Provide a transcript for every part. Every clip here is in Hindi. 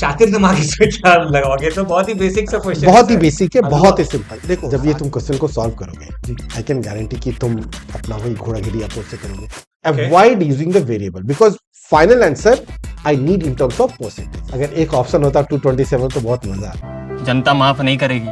शातिर दिमाग इसमें क्या लगाओगे? तो बहुत ही बेसिक सा क्वेश्चन बहुत ही है बेसिक है, सर। बहुत ही सिंपल। देखो जब ये तुम क्वेश्चन को सॉल्व जी। करोगे, आई कैन गारंटी कि तुम अपना वही घोड़ागिरी अप्रोच से करोगे। Okay. Avoid using the variable because final answer I need in terms of percentage. अगर एक ऑप्शन होता 227 तो बहुत मजा आता। जनता माफ नहीं करेगी।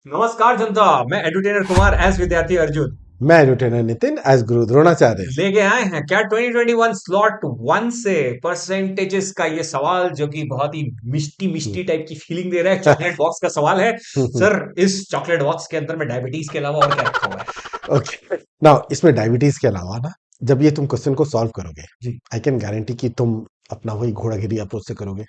नमस्कार जनता, मैं एडुटेनर कुमार एस विद्यार्थी अर्जुन मैं एडुटेनर नितिन एज गुरु द्रोणाचार्य लेके आए हैं क्या 2021 स्लॉट 1 से परसेंटेजेस का ये सवाल, जो कि बहुत ही मिष्टी टाइप की फीलिंग दे रहा है। चॉकलेट बॉक्स का सवाल है सर। इस चॉकलेट बॉक्स के अंदर में डायबिटीज के अलावा और क्या रखा हुआ है? ओके नाउ इसमें डायबिटीज के अलावा ना, जब ये तुम क्वेश्चन को सॉल्व करोगे, जी। आई कैन गारंटी कि तुम अपना वही घोड़ागिरी अप्रोच से करोगे।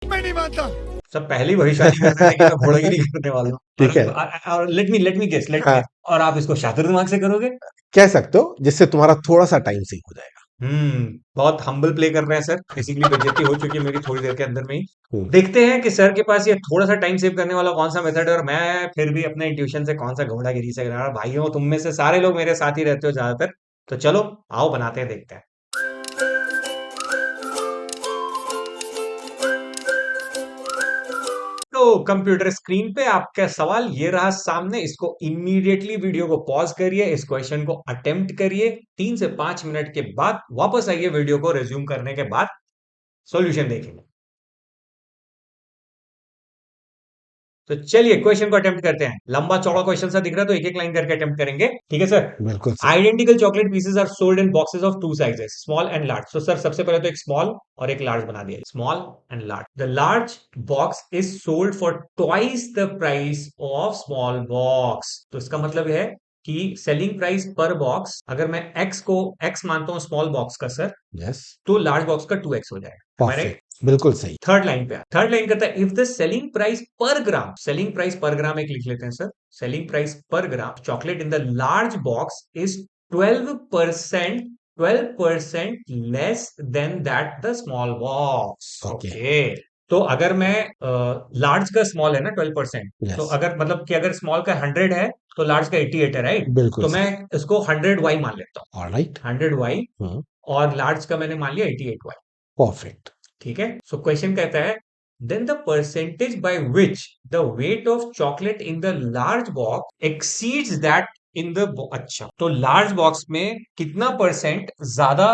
मैं नहीं मानता। सब पहली भविष्यवाणी कर रहे हैं कि मैं घोड़ागिरी करने वाला हूँ। ठीक है। और लेट मी गेस हाँ। और आप इसको शातिर दिमाग से करोगे? कह सकते हो, जिससे तुम्हारा थोड़ा सा टाइम सेव हो जाएगा। बहुत हम्बल प्ले कर रहे हैं सर। बेसिकली बेइज्जती हो चुकी है मेरी थोड़ी देर के अंदर में ही। हम्म। देखते हैं कि सर के पास ये थोड़ा सा टाइम सेव करने वाला कौन सा मेथड है, और मैं फिर भी अपने इंट्यूशन से कौन सा घोड़ागिरी से कर रहा हूं। भाइयों, तुम में से सारे लोग मेरे साथ ही रहते हो ज्यादातर, तो चलो आओ बनाते हैं, देखते हैं। तो कंप्यूटर स्क्रीन पे आपका सवाल ये रहा सामने। इसको इमीडिएटली वीडियो को पॉज करिए, इस क्वेश्चन को अटेम्प्ट करिए। 3 से 5 मिनट के बाद वापस आइए, वीडियो को रिज्यूम करने के बाद सॉल्यूशन देखेंगे। तो चलिए क्वेश्चन को अटेम्प्ट करते हैं। लंबा चौड़ा क्वेश्चन सा दिख रहा है, तो एक एक लाइन करके अटेम्प्ट करेंगे, ठीक है सर? बिल्कुल सही। Identical chocolate pieces are sold in boxes of 2 sizes, small and large. तो सर सबसे पहले तो एक स्मॉल और एक लार्ज बना दिया, small and large. The large box is sold for twice the price of small box. तो इसका मतलब है कि सेलिंग प्राइस पर बॉक्स, अगर मैं एक्स को एक्स मानता हूं स्मॉल बॉक्स का सर, यस तो लार्ज बॉक्स का 2x हो जाएगा। परफेक्ट, बिल्कुल सही। थर्ड लाइन पे, थर्ड लाइन कहता है if the selling price per gram, selling price per ग्राम एक लिख लेते हैं sir, selling price per gram chocolate in the large box is 12% 12% less than that the small box. Okay. Okay, तो अगर मैं लार्ज का स्मॉल है ना 12%, Yes. तो अगर मतलब कि अगर स्मॉल का 100 है तो लार्ज का 88 है, राइट? बिल्कुल तो सही। मैं इसको 100y मान लेता हूँ, ऑलराइट, 100y, और लार्ज का मैंने मान लिया 88y। परफेक्ट। ठीक है। सो क्वेश्चन कहता है then the percentage by which the weight of chocolate in the large box exceeds that in the. अच्छा, तो लार्ज बॉक्स में कितना परसेंट ज्यादा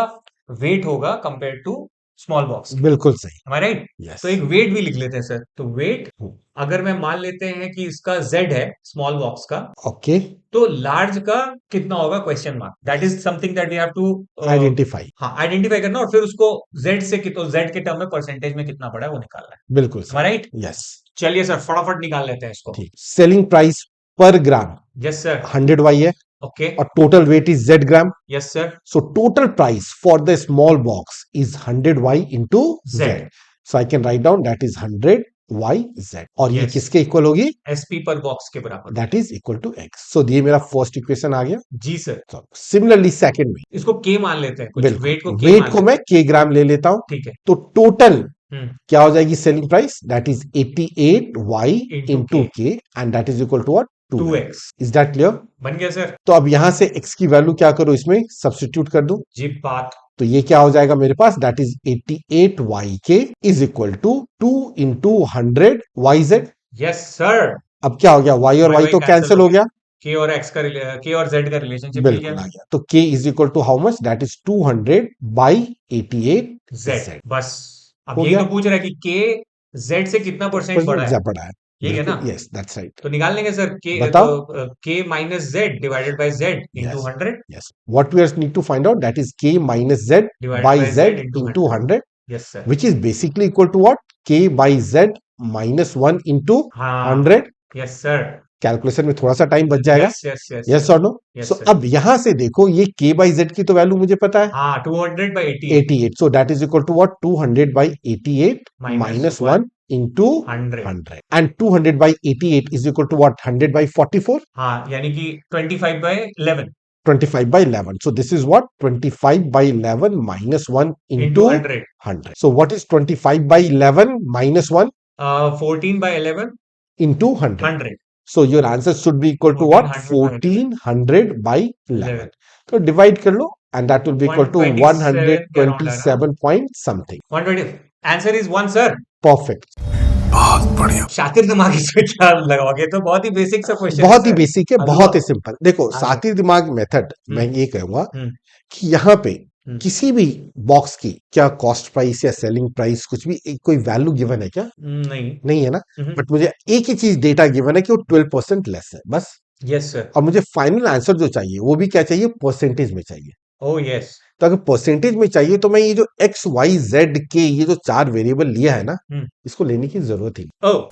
वेट होगा कंपेयर टू स्मॉल बॉक्स? बिल्कुल सही। राइट? यस। तो एक वेट भी लिख लेते हैं सर। तो वेट अगर मैं मान लेते हैं कि इसका z है स्मॉल बॉक्स का, ओके, तो लार्ज का कितना होगा? Question mark. That is something that we have to identify. हाँ, आइडेंटिफाई करना, और फिर उसको z से z के टर्म में परसेंटेज में कितना पड़ा है वो निकालना है। बिल्कुल सही। राइट? यस चलिए सर फटाफट निकाल लेते हैं इसको। ठीक। सेलिंग प्राइस पर ग्राम यस सर। 100y है ओके। और total weight is z gram. Yes sir. So total price for the small box is 100y into z. So I can write down that is 100yz. और ये Yes. किसके इक्वल होगी? एसपी पर बॉक्स के बराबर। That is equal to x. So ये मेरा फर्स्ट इक्वेशन आ गया। जी सर। So, similarly सेकंड में इसको के मान लेते हैं, कुछ वेट को बिल्कुल के वेट मान को लेते मैं k ग्राम ले लेता हूं। हैं। ठीक है। तो टोटल हम्म, क्या हो जाएगी selling price? That is 88y Into into k and that is equal to what? 2x। Is that clear? बन गया सर। तो अब यहां से x की वैल्यू क्या करूं, इसमें सब्स्टिट्यूट कर दूं। जी बात। तो ये क्या हो जाएगा मेरे पास? That is 88y is equal to 2 into 100yz। Yes sir. अब क्या हो गया? y और y तो कैंसिल हो गया, के और एक्स का के और जेड का रिलेशनशिप मिल बिल्कुल गया। आ गया। तो k is equal to how much? That is 200 by 88z। Z. बस अब हो यही गया। तो पूछ रहा है कि के जेड से कितना परसेंट बढ़ा है, पड़ा है। ये है ना? Yes that's right. तो निकाल लेंगे सर के। बताओ। तो k minus z divided by z into 100 yes what we need to find out, that is k minus z divided by by z z into 100 yes sir. which is basically equal to what? k by z minus 1 into हाँ 100। Yes sir. कैलकुलेशन में थोड़ा सा टाइम बच जाएगा। यस यस यस यस और नो? Yes, सो sir. अब यहां से देखो ये k by z की तो वैल्यू मुझे पता है, हाँ 200 by 88। So that is equal to what? 200 by 88 minus 1 into 100 and 200 by 88 is equal to what? 100 by 44, हाँ, यानी कि 25 by 11 25 by 11. So this is what? 25 by 11 minus 1 into 100. So what is 25 by 11 minus 1 14 by 11 into 100? 100। So your answer should be equal to what? 1400 by 11. So divide कर लो and that will be equal to 127 127 point something. 120। Answer is 1 sir. Perfect. बहुत बढ़िया। शातिर दिमाग इसमें क्या लगाओगे? तो बहुत ही बेसिक सा क्वेश्चन बहुत ही बेसिक है, बहुत ही सिंपल। देखो हाँ। सातिर दिमाग मेथड मैं ये कहूंगा हम्म। कि यहाँ पे हम्म। किसी भी बॉक्स की क्या कॉस्ट प्राइस या सेलिंग प्राइस कुछ भी कोई वैल्यू गिवन है क्या? नहीं। नहीं है ना। हम्म। बट मुझे एक ही चीज डेटा गिवन है कि वो 12% लेस है बस। Yes sir. और मुझे फाइनल आंसर जो चाहिए वो भी क्या चाहिए? परसेंटेज में चाहिए। Oh yes. तो अगर परसेंटेज में चाहिए तो मैं ये जो एक्स वाई जेड के ये जो 4 वेरिएबल लिया है ना, इसको लेने की जरूरत ही नहीं। Oh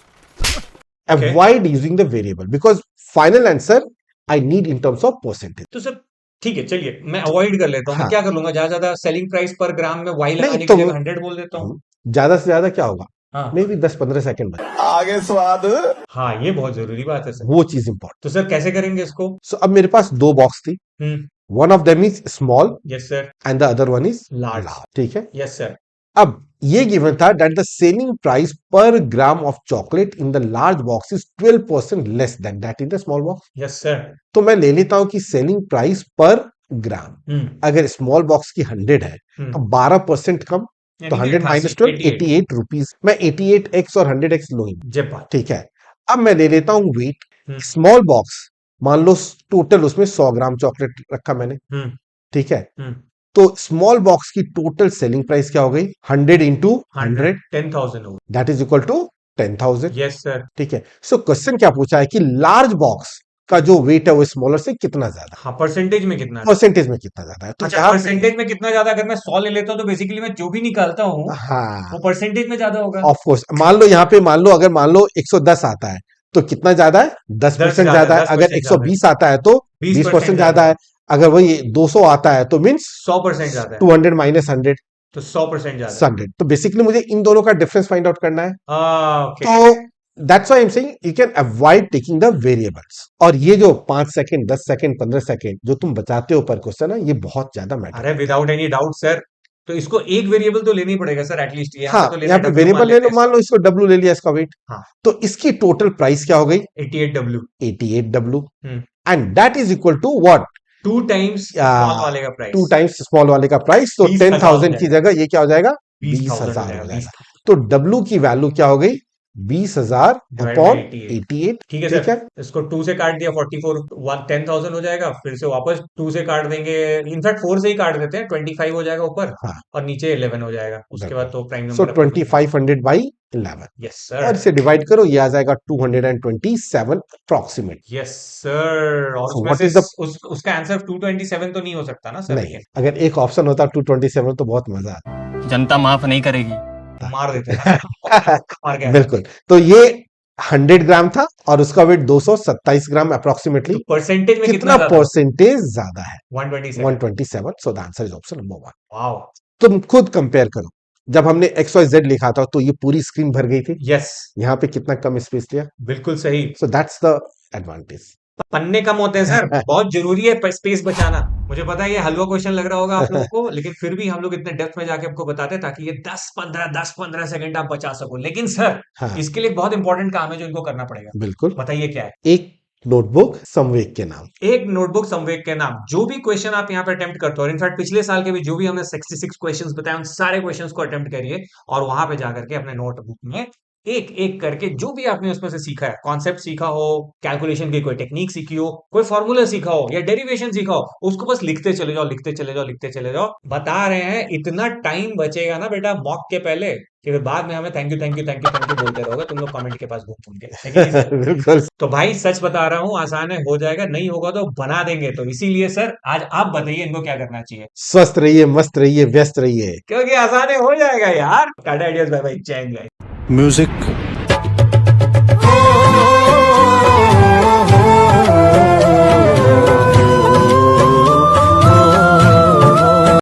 avoid using the variable because final answer I need in terms of percentage. तो सर ठीक है, चलिए मैं अवॉइड कर लेता हूँ। मैं हाँ। क्या कर लूंगा, ज्यादा ज्यादा सेलिंग प्राइस पर ग्राम में वाई नहीं लगाने तो की जगह 100 बोल देता हूँ। ज्यादा से ज्यादा क्या होगा? हाँ मे बी 10-15 सेकंड में। आगे स्वाद। हाँ, ये बहुत जरूरी बात है सर। वो चीज इंपॉर्टेंट। तो सर कैसे करेंगे इसको? सो अब मेरे पास दो बॉक्स थी, one of them is small yes sir. And the other one is large. Large. ठीक है। Yes sir. अब ये गिवन था that the selling price per gram of chocolate in the large box is 12% less than that in the small box. Yes sir. तो मैं ले लेता हूं कि सेलिंग प्राइस पर ग्राम अगर स्मॉल बॉक्स की 100 है तो 12% कम, तो 100 माइनस 12 88 रुपीज। मैं 88x और 100x लूंगी। ठीक है। अब मैं ले लेता हूं वेट। स्मॉल बॉक्स मान लो टोटल उसमें 100 ग्राम चॉकलेट रखा मैंने। ठीक है। तो स्मॉल बॉक्स की टोटल सेलिंग प्राइस क्या हो गई? 100 into 100 10,000 that is equal to 10,000। Yes sir. ठीक है। सो क्वेश्चन क्या पूछा है कि लार्ज बॉक्स का जो वेट है वो स्मॉलर से कितना ज्यादा? हाँ, परसेंटेज में कितना है? परसेंटेज में कितना ज्यादा है? तो अच्छा, परसेंटेज में कितना ज्यादा? अगर मैं 100 ले लेता हूँ तो बेसिकली मैं जो भी निकालता हूँ हाँ वो परसेंटेज में ज्यादा होगा। Of course. मान लो यहाँ पे मान लो अगर मान लो 110 आता है तो कितना ज्यादा है? 10% ज्यादा है। अगर 120 आता है तो 20% ज्यादा है। अगर वही 200 आता है तो मीन्स 100% ज्यादा है। 200 माइनस 100 तो 100% ज्यादा 100। तो बेसिकली मुझे इन दोनों का डिफरेंस फाइंड आउट करना है। ओके। तो that's why I am saying you can avoid taking the variables. और ये जो 5 सेकंड 10 सेकंड 15 सेकंड जो तुम बचाते हो पर क्वेश्चन है, ये बहुत ज्यादा मैटर। अरे विदाउट एनी डाउट सर, तो इसको एक वेरिएबल तो लेना ही पड़ेगा सर एटलीस्ट। हाँ, यहाँ पे वेरिएबल ले लो, मान लो इसको W ले लिया इसका वेट। हाँ। तो इसकी टोटल प्राइस क्या हो गई? 88W। 88W and that is equal to what? 2 times small वाले का प्राइस। 2 टाइम्स स्मॉल वाले का प्राइस। तो 10,000 की जगह ये क्या हो जाएगा? 20,000 हो जाएगा। तो W की वैल्यू क्या हो गई? 20,000 अपॉन 88। ठीक है सर। इसको 2 से काट दिया 44, 10,000 हो जाएगा। फिर से वापस 2 से काट देंगे, इनफैक्ट 4 से ही काट देते हैं, 25 हो जाएगा ऊपर। हाँ। और नीचे 11 हो जाएगा। उसके बाद तो prime so number 2500 by 11। Yes sir. और इसे डिवाइड करो, ये आ जाएगा 227 अप्रोक्सीमेट। Yes sir. और So उसमें what से is the- उसका आंसर 227 तो नहीं हो सकता ना सर? नहीं, अगर एक ऑप्शन होता 227 तो बहुत मजा आता। जनता माफ नहीं करेगी। मार देते हैं। मार गया। बिल्कुल। तो ये 100 ग्राम था और उसका वेट 227 ग्राम अप्रोक्सीमेटली। परसेंटेज में कितना परसेंटेज ज्यादा है? 127। So the answer is option number 1। Wow. तुम खुद कंपेयर करो, जब हमने XYZ लिखा था तो ये पूरी स्क्रीन भर गई थी। यस। यहाँ पे कितना कम स्पेस लिया? बिल्कुल सही। So that's the advantage. पन्ने कम होते हैं सर, बहुत जरूरी है स्पेस बचाना। मुझे पता है ये हलवा क्वेश्चन लग रहा होगा आप लोगों को, लेकिन फिर भी हम लोग इतने डेप्थ में जाके आपको बताते हैं ताकि ये 10-15 सेकंड आप बचा सको। लेकिन सर हाँ। इसके लिए बहुत इंपॉर्टेंट काम है जो इनको करना पड़ेगा। बिल्कुल। बताइए क्या है? एक नोटबुक समवेग के नाम। एक नोटबुक समवेग के नाम। जो भी क्वेश्चन आप यहाँ पे अटेम्प्ट करते हो, इनफैक्ट पिछले साल के भी जो भी हमने 66 क्वेश्चंस बताए, उन सारे क्वेश्चंस को अटेम्प्ट करिए और वहां पे जाकर के अपने नोटबुक में एक एक करके जो भी आपने उसमें से सीखा है, कॉन्सेप्ट सीखा हो, कैलकुलेशन की कोई टेक्निक सीखी हो, कोई फॉर्मूला सीखा हो या डेरिवेशन सीखा हो, उसको बस लिखते चले जाओ, लिखते चले जाओ, लिखते चले जाओ। बता रहे हैं इतना टाइम बचेगा ना बेटा मॉक के पहले कि फिर बाद में हमें thank you thank you thank you thank you बोलते रहोगे तुम लोग कमेंट के पास घूम के। बिल्कुल। तो भाई सच बता रहा हूँ, आसान है, हो जाएगा। नहीं होगा तो बना देंगे। तो इसीलिए सर आज आप बताइए इनको क्या करना चाहिए। स्वस्थ रहिए, मस्त रहिए, व्यस्त रहिए, क्योंकि आसान है, हो जाएगा यार। टाटा आइडियाज, बाय बाय, जय हिंद। म्यूजिक